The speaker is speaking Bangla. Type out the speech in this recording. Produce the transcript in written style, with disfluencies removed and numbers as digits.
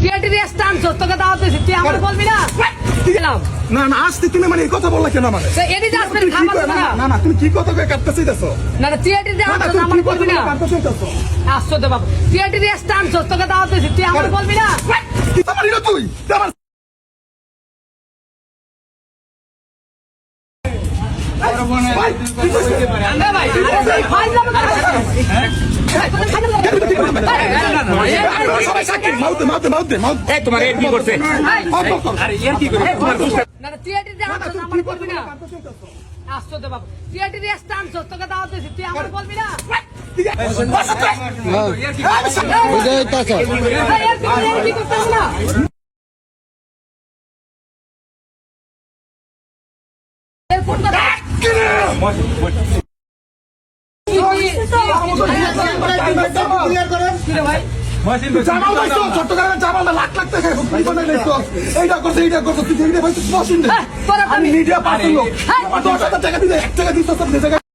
টিআরটি দিয়ে স্টান তোকে দাওয়াত দিছি তুই আমার বলবি না না না আসতে তুমি মানে এই কথা বললা কেন মানে এদিকে আসবেন খাবার দেবো না না না তুমি কি কথা কয়ে কাটতে চাইতেছো না টিআরটি দিয়ে না না আমার তুমি কি বলবি কথা না কাটতে চাইতেছো আসছো দে বাবা টিআরটি দিয়ে স্টান তোকে দাওয়াত দিছি তুই আমার বলবি না কি তোমার এটা তুই আমার ভাই কি কইছিস ভাই ফাইল সবাই সাক্ষী মাউতে মাউতে মাউতে মাউতে এই তোমার এর কি করছে আরে এর কি করছে তোমার না টিআরটি দিয়ে আমার বলবি না আসছো দে বাবা টিআরটি দিয়ে স্টান তোকে দাওয়াত দিছি তুই আমার বলবি না বুঝাই তাছা ভাই এর কি করতেছ না এর ফোন কথা জামাল ভাই তো চট্টগ্রামে জামালটা লাখ লাখ টাকা কি করে দেখছো এইটা করছে তুই দেখলে ভাই তুই বসিন দে আমি মিডিয়া পার্সন লোক আমার 10,000 টাকা দিলে 1 টাকা দিতে সব জায়গায়